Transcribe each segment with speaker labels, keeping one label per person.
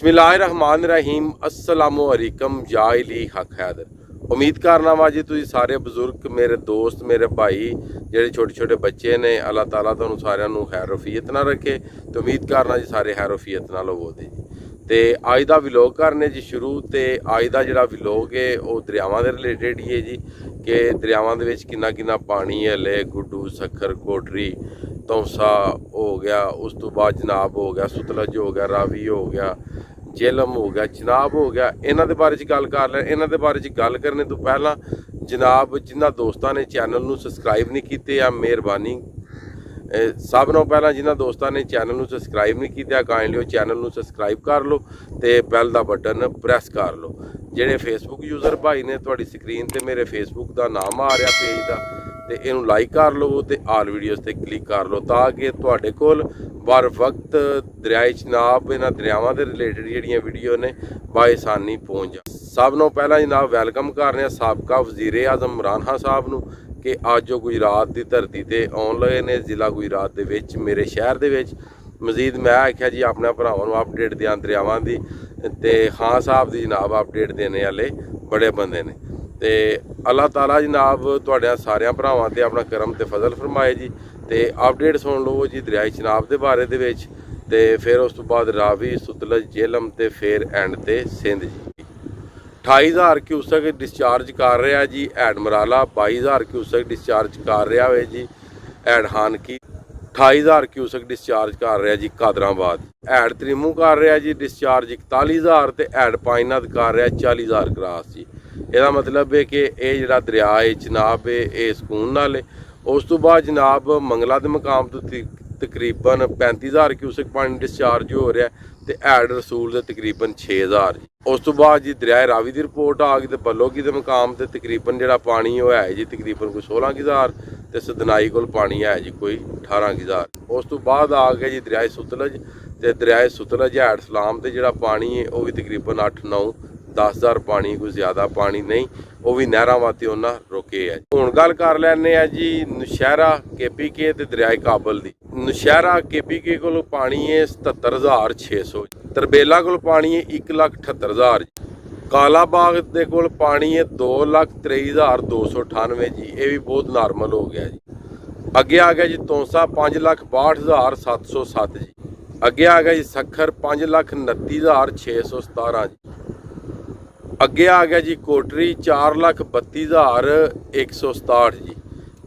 Speaker 1: बिस्मिल्लाहिर्रहमानिर्रहीम अस्सलामुअलैकुम या इली हक हैदर। उम्मीद करना वा जी तुसीं सारे बजुर्ग मेरे दोस्त मेरे भाई ਜਿਹੜੇ छोटे छोटे बच्चे ने अल्लाह ताला ਤੁਹਾਨੂੰ ਸਾਰਿਆਂ ਨੂੰ ਖੈਰ ਰਫੀਅਤ ਨਾਲ ਰੱਖੇ ਤੇ ਉਮੀਦ ਕਰਨਾ ਜੀ ਸਾਰੇ ਖੈਰ ਰਫੀਅਤ ਨਾਲ ਹੋਵੋਗੇ ਜੀ। ਤੇ ਅੱਜ ਦਾ ਵਲੌਗ ਕਰਨੇ ਜੀ ਸ਼ੁਰੂ। ਤੇ ਅੱਜ ਦਾ ਜਿਹੜਾ ਵਲੌਗ ਹੈ ਉਹ ਦਰਿਆਵਾਂ ਦੇ ਰਿਲੇਟਡ ਹੀ ਹੈ ਜੀ ਕਿ ਦਰਿਆਵਾਂ ਦੇ ਵਿੱਚ ਕਿੰਨਾ ਕਿੰਨਾ ਪਾਣੀ ਹੈ। ਲੈ ਗੁੱਡੂ ਸੱਖਰ ਕੋਟਰੀ तौसा हो गया, उस तो बाद जनाब हो गया सुतलज हो गया, रावी हो गया, जेलम हो गया, जनाब हो गया। इन्हां दे बारे च गल कर लें। इन्हां दे बारे च गल करने तो पहला जनाब जिन्हां दोस्तां ने चैनल नूं सबसक्राइब नहीं कीते आ मेहरबानी सब नालों पहला जिन्हां दोस्तां ने चैनल नूं सबसक्राइब नहीं कीता काइंडली वो चैनल नूं सबसक्राइब कर लो ते बैल दा बटन प्रेस कर लो। ਜਿਹੜੇ फेसबुक यूज़र भाई ने तुहाडी स्क्रीन ते मेरे फेसबुक ਦਾ ਨਾਮ ਆ ਰਿਹਾ पेज ਦਾ ਤੇ ਇਹਨੂੰ ਲਾਈਕ ਕਰ ਲਵੋ ਤੇ ਆਲ ਵੀਡੀਓਜ਼ ਤੇ ਕਲਿੱਕ ਕਰ ਲਓ ਤਾਂ ਕਿ ਤੁਹਾਡੇ ਕੋਲ बर वक्त दरियाए चनाब इन्हां दरियावां दे रिलेटेड ਜਿਹੜੀਆਂ ਵੀਡੀਓ ਨੇ ਬਾਇਸਾਨੀ ਪਹੁੰਚ ਜਾ। ਸਭ ਨੂੰ ਪਹਿਲਾਂ ਜਨਾਬ ਵੈਲਕਮ ਕਰ ਰਹੇ ਹਾਂ ਸਾਬਕਾ ਵਜ਼ੀਰ ਆਜ਼ਮ ਇਮਰਾਨ ਖਾਨ ਸਾਹਿਬ ਨੂੰ ਕਿ ਅੱਜ ਉਹ गुजरात ਦੀ ਧਰਤੀ ਤੇ ਆਉਣ ਲਗੇ ਨੇ ਜ਼ਿਲ੍ਹਾ गुजरात ਦੇ ਵਿੱਚ ਮੇਰੇ ਸ਼ਹਿਰ ਦੇ ਵਿੱਚ। मजीद मैं आख्या जी अपने भरावां नूं अपडेट दियां दरियावां दी ते खान साहब दी जनाब अपडेट देने वाले बड़े बंदे ने। ते अल्लाह ताला जनाब तुहाडे सारियां भरावां ते अपना करम ते फजल फरमाए जी। ते अपडेट सुन लो जी दरियाई चनाब दे बारे दे विच ते फिर उस तो बाद रावी सुतलज जेलम ते फिर एंड ते सिंध जी। 28,000 क्यूसक डिस्चार्ज कर रहा जी हैड मराला। 22,000 क्यूसक डिस्चार्ज कर रहा है जी हैड हानकी। 28,000 क्यूसक डिस्चार्ज कर रहा जी कादराबाद। हैड त्रिमू कर रहा जी डिस्चार्ज 41,000 ते हैड पाइनाद कर रहा 40,000 क्रास जी। ਇਹਦਾ मतलब है कि ਇਹ ਜਿਹੜਾ ਦਰਿਆ ਹੈ ਜਨਾਬ ਇਹ ਸਕੂਨ ਨਾਲ। ਉਸ ਤੋਂ ਬਾਅਦ ਜਨਾਬ ਮੰਗਲਾ ਦੇ ਮਕਾਮ ਤੋਂ ਤਕਰੀਬਨ 35,000 क्यूसक पानी डिस्चार्ज हो रहा ਤੇ हैड रसूल ਦੇ ਤਕਰੀਬਨ 6,000 ਜੀ। ਉਸ ਤੋਂ ਬਾਅਦ ਜੀ ਦਰਿਆ ਰਾਵੀ ਦੀ ਰਿਪੋਰਟ ਆ ਗਈ ਤੇ ਬੱਲੋਗੀ ਦੇ ਮਕਾਮ ਤੇ ਤਕਰੀਬਨ ਜਿਹੜਾ ਪਾਣੀ ਉਹ ਹੈ ਜੀ ਤਕਰੀਬਨ ਕੋਈ 16,000 ਤੇ ਸਦਨਾਈ ਕੋਲ ਪਾਣੀ ਹੈ ਜੀ ਕੋਈ 18,000। ਉਸ ਤੋਂ ਬਾਅਦ ਆ ਗਿਆ ਜੀ ਦਰਿਆ ਸੁਤਲਜ ਤੇ ਦਰਿਆ ਸੁਤਲਜ ਹੈਡ ਸਲਾਮ ਤੇ ਜਿਹੜਾ ਪਾਣੀ ਹੈ ਉਹ ਵੀ ਤਕਰੀਬਨ 8-9-10,000 ਪਾਣੀ ਕੋਈ ਜ਼ਿਆਦਾ ਪਾਣੀ ਨਹੀਂ ਉਹ ਵੀ ਨਹਿਰਾਂ ਵਾਤੇ ਉਹਨਾਂ ਰੋਕੇ ਹੈ। ਹੁਣ ਗੱਲ ਕਰ ਲੈਣੇ ਆ ਜੀ ਨੁਸ਼ਹਿਰਾ KPK ਤੇ ਦਰਿਆ ਕਾਬਲ ਦੀ। ਨੁਸ਼ਹਿਰਾ KPK ਕੋਲ ਪਾਣੀ ਹੈ 77,600। ਤਰਬੇਲਾ ਕੋਲ ਪਾਣੀ ਹੈ 1,78,000 ਜੀ। ਕਾਲਾ ਬਾਗ ਦੇ ਕੋਲ ਪਾਣੀ ਹੈ 2,23,298 ਜੀ। ਇਹ ਵੀ ਬਹੁਤ ਨਾਰਮਲ ਹੋ ਗਿਆ ਜੀ। ਅੱਗੇ ਆ ਗਿਆ ਜੀ ਤੌਂਸਾ 5,62,707 ਜੀ। ਅੱਗੇ ਆ ਗਿਆ ਜੀ ਸੱਖਰ 5,29,617 ਜੀ। ਅੱਗੇ ਆ ਗਿਆ ਜੀ ਕੋਟਰੀ 4,32,167 ਜੀ।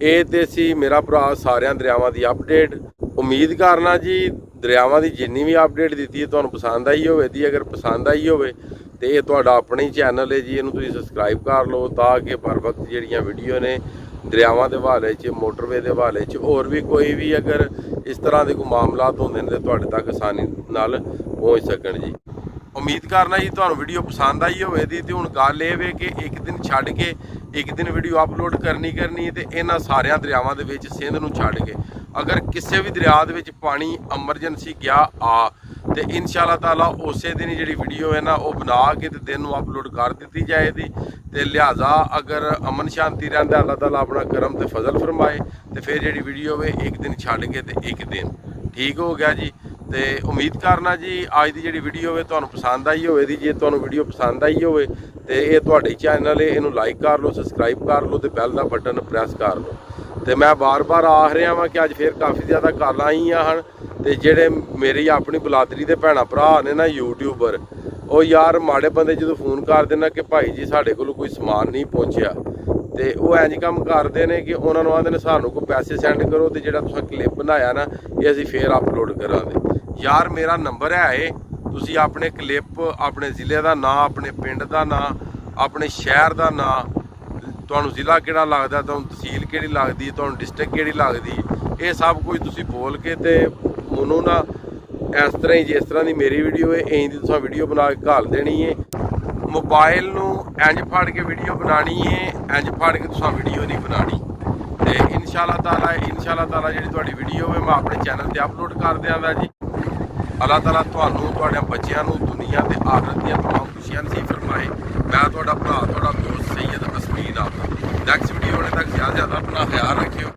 Speaker 1: ਇਹ ਤੇ ਸੀ ਮੇਰਾ ਭਰਾ ਸਾਰਿਆਂ ਦਰਿਆਵਾਂ ਦੀ ਅਪਡੇਟ। ਉਮੀਦ ਕਰਨਾ ਜੀ ਦਰਿਆਵਾਂ ਦੀ ਜਿੰਨੀ ਵੀ ਅਪਡੇਟ ਦਿੱਤੀ ਹੈ ਤੁਹਾਨੂੰ ਪਸੰਦ ਆਈ ਹੋਵੇ ਦੀ। ਅਗਰ ਪਸੰਦ ਆਈ ਹੋਵੇ ਤੇ ਇਹ ਤੁਹਾਡਾ ਆਪਣਾ ਹੀ ਚੈਨਲ ਹੈ ਜੀ ਇਹਨੂੰ ਤੁਸੀਂ ਸਬਸਕ੍ਰਾਈਬ ਕਰ ਲਓ ਤਾਂ ਕਿ ਹਰ ਵਕਤ ਜਿਹੜੀਆਂ ਵੀਡੀਓ ਨੇ ਦਰਿਆਵਾਂ ਦੇ ਹਵਾਲੇ 'ਚ ਮੋਟਰਵੇ ਦੇ ਹਵਾਲੇ 'ਚ ਹੋਰ ਵੀ ਕੋਈ ਵੀ ਅਗਰ ਇਸ ਤਰ੍ਹਾਂ ਦੇ ਕੋਈ ਮਾਮਲਾਤ ਹੁੰਦੇ ਨੇ ਤੇ ਤੁਹਾਡੇ ਤੱਕ ਆਸਾਨੀ ਨਾਲ ਪਹੁੰਚ ਸਕਣ ਜੀ। ਉਮੀਦ ਕਰਨਾ ਜੀ ਤੁਹਾਨੂੰ ਵੀਡੀਓ ਪਸੰਦ ਆਈ ਹੋਵੇ ਦੀ। ਤੇ ਹੁਣ ਗੱਲ ਇਹ ਵੇ ਕਿ ਇੱਕ ਦਿਨ ਛੱਡ ਕੇ ਇੱਕ ਦਿਨ ਵੀਡੀਓ ਅਪਲੋਡ ਕਰਨੀ ਤੇ ਇਹਨਾਂ ਸਾਰਿਆਂ ਦਰਿਆਵਾਂ ਦੇ ਵਿੱਚ ਸਿੰਧ ਨੂੰ ਛੱਡ ਕੇ ਅਗਰ ਕਿਸੇ ਵੀ ਦਰਿਆ ਦੇ ਵਿੱਚ ਪਾਣੀ ਐਮਰਜੈਂਸੀ ਗਿਆ ਆ ਤੇ ਇਨਸ਼ਾਅੱਲਾ ਤਾਲਾ ਉਸੇ ਦਿਨ ਜਿਹੜੀ ਵੀਡੀਓ ਹੈ ਨਾ ਉਹ ਬਣਾ ਕੇ ਤੇ ਦਿਨ ਨੂੰ ਅਪਲੋਡ ਕਰ ਦਿੱਤੀ ਜਾਏਗੀ। ਤੇ ਲਿਹਾਜ਼ਾ ਅਗਰ ਅਮਨ ਸ਼ਾਂਤੀ ਰਹਿੰਦਾ ਅੱਲਾਹ ਤਾਲਾ ਆਪਣਾ ਕਰਮ ਤੇ ਫਜ਼ਲ ਫਰਮਾਏ ਤੇ ਫਿਰ ਜਿਹੜੀ ਵੀਡੀਓ ਹੋਵੇ ਇੱਕ ਦਿਨ ਛੱਡ ਕੇ ਤੇ ਇੱਕ ਦਿਨ ਠੀਕ ਹੋ ਗਿਆ ਜੀ। ਤੇ ਉਮੀਦ ਕਰਨਾ ਜੀ ਅੱਜ ਦੀ ਜਿਹੜੀ ਵੀਡੀਓ ਹੋਵੇ ਤੁਹਾਨੂੰ ਪਸੰਦ ਆਈ ਹੋਵੇ ਦੀ। ਜੇ ਤੁਹਾਨੂੰ ਵੀਡੀਓ ਪਸੰਦ ਆਈ ਹੋਵੇ ਤੇ ਇਹ ਤੁਹਾਡੇ ਚੈਨਲ ਹੈ ਇਹਨੂੰ ਲਾਈਕ ਕਰ ਲਓ ਸਬਸਕ੍ਰਾਈਬ ਕਰ ਲਓ ਤੇ ਬੈਲ ਦਾ ਬਟਨ ਪ੍ਰੈਸ ਕਰ ਲਓ। ਤੇ ਮੈਂ ਬਾਰ-ਬਾਰ ਆਖ ਰਿਹਾ ਵਾਂ ਕਿ ਅੱਜ ਫਿਰ ਕਾਫੀ ਜ਼ਿਆਦਾ ਕਾਲਾਂ ਆਈਆਂ ਹਨ ਤੇ ਜਿਹੜੇ ਮੇਰੀ ਆਪਣੀ ਬਲਾਦਰੀ ਦੇ ਭੈਣਾਂ ਭਰਾ ਨੇ ਨਾ ਯੂਟਿਊਬਰ ਉਹ ਯਾਰ ਮਾੜੇ ਬੰਦੇ ਜਦੋਂ ਫੋਨ ਕਰ ਦੇਣਾ ਕਿ ਭਾਈ ਜੀ ਸਾਡੇ ਕੋਲ ਕੋਈ ਸਮਾਨ ਨਹੀਂ ਪਹੁੰਚਿਆ ਤੇ ਉਹ ਇੰਜ ਕੰਮ ਕਰਦੇ ਨੇ ਕਿ ਉਹਨਾਂ ਨੂੰ ਆਂਦੇ ਨੇ ਸਾਨੂੰ ਕੋਈ ਪੈਸੇ ਸੈਂਡ ਕਰੋ ਤੇ ਜਿਹੜਾ ਤੁਸੀਂ ਕਲਿੱਪ ਬਣਾਇਆ ਨਾ ਇਹ ਅਸੀਂ ਫੇਰ ਅਪਲੋਡ ਕਰਾਂਗੇ। ਯਾਰ ਮੇਰਾ ਨੰਬਰ ਹੈ ਇਹ ਤੁਸੀਂ ਆਪਣੇ ਕਲਿੱਪ ਆਪਣੇ ਜ਼ਿਲ੍ਹੇ ਦਾ ਨਾਂ ਆਪਣੇ ਪਿੰਡ ਦਾ ਨਾਂ ਆਪਣੇ ਸ਼ਹਿਰ ਦਾ ਨਾਂ ਤੁਹਾਨੂੰ ਜ਼ਿਲ੍ਹਾ ਕਿਹੜਾ ਲੱਗਦਾ ਤੁਹਾਨੂੰ ਤਹਿਸੀਲ ਕਿਹੜੀ ਲੱਗਦੀ ਤੁਹਾਨੂੰ ਡਿਸਟ੍ਰਿਕਟ ਕਿਹੜੀ ਲੱਗਦੀ ਇਹ ਸਭ ਕੁਝ ਤੁਸੀਂ ਬੋਲ ਕੇ ਤੇ ਮੈਨੂੰ ਨਾ ਇਸ ਤਰ੍ਹਾਂ ਹੀ ਜਿਸ ਤਰ੍ਹਾਂ ਦੀ ਮੇਰੀ ਵੀਡੀਓ ਹੈ ਇੰਜ ਦੀ ਤੁਸੀਂ ਵੀਡੀਓ ਬਣਾ ਕੇ ਘਾਲ ਦੇਣੀ ਹੈ। मोबाइल ਨੂੰ ਇੰਜ ਫੜ ਕੇ ਵੀਡੀਓ ਬਣਾਣੀ ਹੈ ਇੰਜ ਫੜ ਕੇ ਤੁਸੀਂ ਵੀਡੀਓ ਨਹੀਂ ਬਣਾਣੀ। ਤੇ ਇਨਸ਼ਾਅੱਲਾ ਤਾਲਾ ਜਿਹੜੀ ਤੁਹਾਡੀ ਵੀਡੀਓ ਹੈ ਮੈਂ ਆਪਣੇ ਚੈਨਲ ਤੇ ਅਪਲੋਡ ਕਰ ਦਿਆਂਗਾ ਜੀ। ਅੱਲਾਹ ਤਾਲਾ ਤੁਹਾਨੂੰ ਤੁਹਾਡੇ ਬੱਚਿਆਂ ਨੂੰ ਦੁਨੀਆ ਤੇ ਆਖਰਤ ਦੀਆਂ ਤਮਾਮ ਖੁਸ਼ੀਆਂ ਨਸੀਬ ਫਰਮਾਏ। ਮੈਂ ਤੁਹਾਡਾ ਭਰਾ ਤੁਹਾਡਾ ਦੋਸਤ ਸੈयद ਅਸਮੀਨ ਆਪ। ਨੈਕਸਟ ਵੀਡੀਓ ਹੋਣੇ ਤੱਕ ਜ਼ਿਆਦਾ ਆਪਣਾ ਖਿਆਲ ਰੱਖਿਓ।